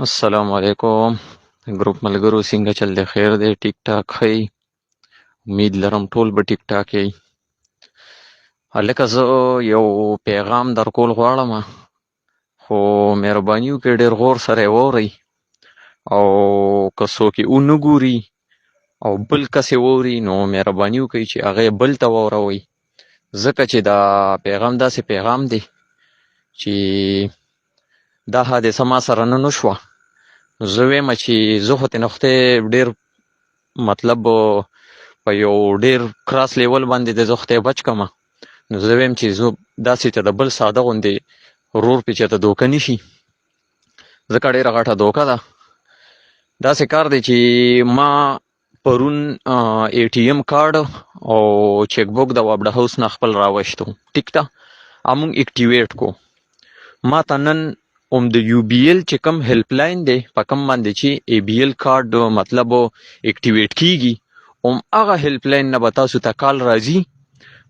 السلام علیکم ګروپ ملګرو څنګه چل دی خیر دی ټیک ټاک ښئ امید لرم ټول به ټیک ټاک یئ هلکه زه یو پیغام درکول غواړم خو مهرباني وکړئ ډېر غور سره یې واورئ او که څوک یې ونه ګوري او بل کس یې واوري نو مهرباني وکړئ چې هغه یې بل ته واوروئ ځکه چې دا پیغام داسې پیغام دی چې دا حادثه ما سره نن وشوه نو زه وایم چې زه خو ترې نه خدای ډېر مطلب په یو ډېر کراس لیول باندې د زه خدای بچ کړمه نو زه وایم چې زه داسې ته د بل ساده غوندې ورور پې چېرته دوکه نه شي ځکه ډېره غټه دوکه ده داسې کار دی چې ما پرون ای ټي ایم کارډ او چیک بک د وابډه هاوس نه خپل راوشتو ټیک ده همون اکټیویټ کو ما ته نن د یو بی ایل چې کوم هیلپ لاین دی په کوم باندې چې ای بی ایل کارډ مطلب اکټیویټ کیږي هغه هیلپ لاین نه به تاسو ته کال راځي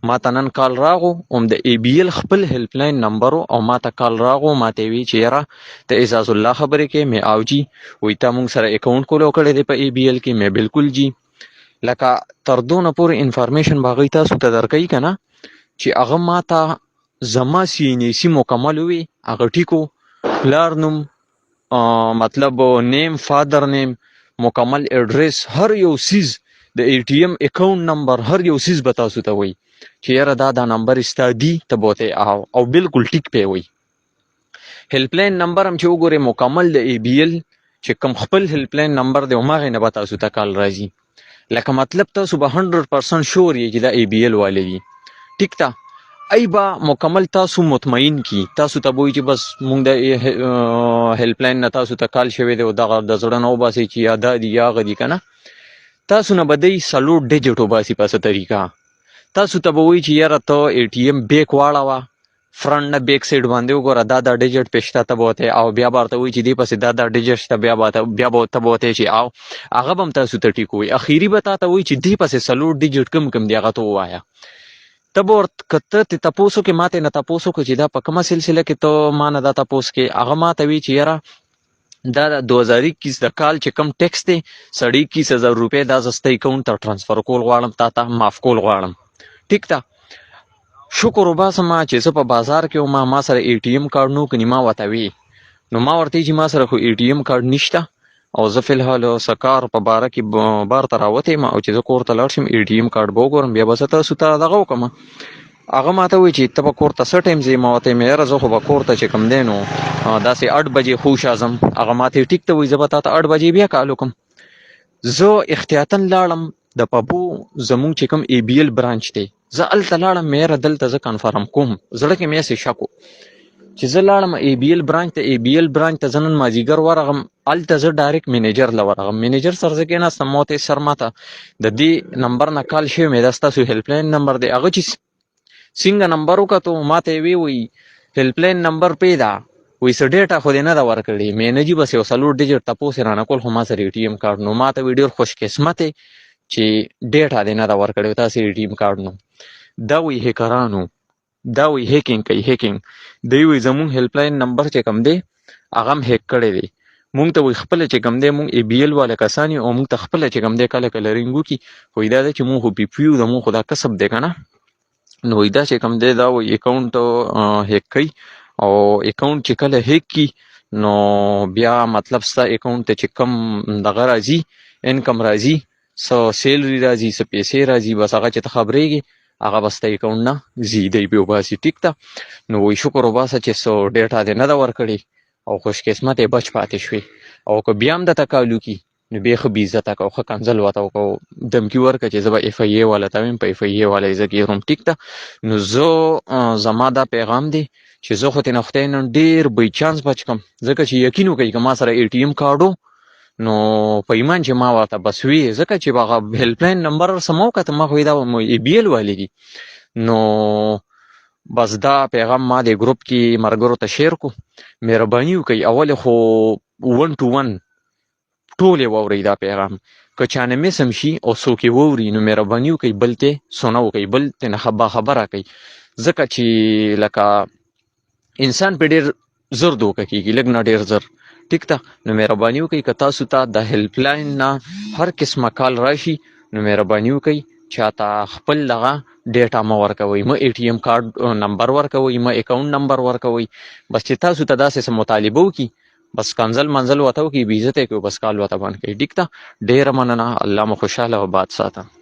ما ته نن کال راغو د ای بی ایل خپل هیلپ لاین نمبر او ما ته کال راغو ما ته وی چې یاره ته اعزاز الله خبرې کې مې او جی وی تا مونږ سره اکاونټ کولو کړی دی په ای بی ایل کې مې بالکل جی لکه تر دونه پورې انفارمیشن به هغوی تاسو ته درکوي که نه چې هغه ما ته زما سی این ای سی مکمل وي هغه ټیکو پلار نوم مطلب نیم فادر نیم مکمل ایڈریس هر یو سیز د ای ټي ایم اکاونټ نمبر هر یو سیز به تاسو ته وایي چې یاره دا نمبر ستا دی ته به ورته او بالکل ټیک پې وایي هیلپ لاین نمبر هم چې وګورئ مکمل د ای بی ایل چې کوم خپل هیلپ لاین نمبر دی هماغې نه به تاسو ته کال راځي لکه مطلب تاسو به 100% شور یې چې دا ای بی ایل والے دي ټیک ده ای با مکمل تاسو مطمئن کی تاسو ته وایي چې بس مونږ د هیلپ لاین نه تاسو ته کال شوی دی او دغه د زړه نه وباسئ چې یا دا دي یا هغه دي که نه تاسو نه به دی څلور ډیجټ وباسي په څه طریقه تاسو ته به وایي چې یاره ته ای ټي ایم بیک واړوه فرنټ نه بیک سایډ باندې وګوره دا ډیجټ پې شته ته به ورته او بیا به ورته وایي چې دې پسې دا ډیجټ شته بیا به ته به ورته چې او هغه به هم تاسو ته ټیک وایي اخري به تا ته وایي چې دې پسې څلور ډیجټ کم دی هغه ته ووایه ته به که ته تپوس وکړې ما ته نه تپوس وکړه چې دا په کومه سلسله کې ته ما نه دا تپوس کې هغه ما ته وایي چې یاره دا د 2021 د کال چې کوم ټیکس دی 21,000 روپۍ دا زه ستا اکاونټ ته ټرانسفر کول غواړم تا ته معاف کول غواړم ټیک ده شکر وباسم چې زه په بازار کې وم ما سره ای ټي ایم کارډ نو کني ما ورته وی نو ما ورته چې ما سره خو ای ټي ایم کارډ نشته او زه فلحال سکار په باره کې بار ته راوتی یم او چې زه کور ته لاړ شم ای ټي ایم کارډ به وګورم بیا به زه تاسو ته دغه وکړم هغه ما ته وایي چې ته به کور ته څه ټایم ځې ما ورته ویم یاره زه خو به کور ته چې کوم دی نو داسې 8 بجې خوش ازم هغه ما ته ټیک ته وایي زه به تا ته 8 بجې بیا کال وکړم زه احتیاطاً لاړم د پبو زمونږ چې کوم ای بی ایل برانچ دی زه هلته لاړم مې یاره دلته زه کنفرم کوم زړه کې مې هسې شک و چې زه لاړم ای بی ایل برانچ ته ای بی ایل برانچ ته زه نن مازدیګر ورغلم هلته زه ډایرکټ مینیجر له ورغلم مینیجر سره زه کېناستم ما ورته ویل سر ما ته د دې نمبر نه کال شوی مې دا ستاسو هیلپ لاین نمبر دی هغه چې څنګه نمبر وکتو ما ته یې وی هیلپ لاین نمبر پې ده وایي څه ډیټا خو دې نه ده ورکړې مې نه جي بس یو څلور ډیجټ تپوس یې رانه کول خو ما سره ای ټي ایم کارډ نو ما ته وایي ډېر خوش قسمت چې ډیټا دې نه ده ورکړې تاسې ای ټي ایم کارډ نو دا وایي هیکرانو دا وایي هیکینګ کوي هیکینګ دی وایي زمونږ هیلپ لاین نمبر چې کوم دی هغه هم هیک کړی دی مونږ ته وایي خپله چې کوم دی مونږ ای بی ایل والا کسان یو او مونږ ته خپله چې کوم دی کله کله رینګ وکړي وایي دا ده چې مونږ خو پی پي یو د مونږ خو دا کسب دی که نه نو وایي دا چې کوم دی دا وایي اکاونټ هیک کوي او اکاونټ چې کله هیک کي نو بیا مطلب ستا اکاونټ ته چې کم دغه راځي انکم راځي څه سیلري راځي څه پیسې راځي بس هغه چې ته خبرېږي هغه به ستا اکاونټ نه ځي دی بې وباسي ټیک ده نو وایي شکر وباسه چې څه ډیټا دې نه ده ورکړې او خوش قسمت یې بچ پاتې شوې او که بیا هم درته کال وکړي نو بیا ښه بې عزته کوه ښه کنځل ورته وکړه دمکي ورکړه چې زه به اف ای ای والا ته ویم په اف ای ای والا یې زه ګیروم ټیک ده نو زه زما دا پیغام دی چې زه خو ترې نه خدای نن ډېر بای چانس بچ کړم ځکه چې یقین وکړئ که ما سره ای ټي ایم کارډ و نو په ایمان چې ما ورته بس وي ځکه چې هغه هیلپ لاین نمبر ورسه ما وکته ما خو دا ای بی ایل والي دي نو بس دا پیغام ما د ګروپ کې ملګرو ته شیر کو مهرباني وکړئ اول خو 1 to 1 ټول یې واورئ دا پیغام که چا نه مس هم شي او څوک یې واوري نو مهرباني وکړئ بل ته سونه وکړئ بل ته نه باخبره کړئ ځکه چې لکه انسان په ډېر زر دوکه کیږي، لږ نه ډیر زر. ټیک ته. نو مهرباني وکړئ که تاسو ته د هیلپ لاین نه هر قسمه کال راشي نو مهرباني وکړئ چاته خپل دغه ډیټا مه ورکوئ، مه اے ټي ایم کارډ نمبر ورکوئ، مه اکاونټ نمبر ورکوئ. بس چې تاسو ته داسې څه مطالبه وکړي بس کنځل منځل ورته وکړي، بې عزته یې کړو، بس کال ورته بند کړئ. ټیک ته. ډېره مننه. الله مو خوشحاله او باد ساته.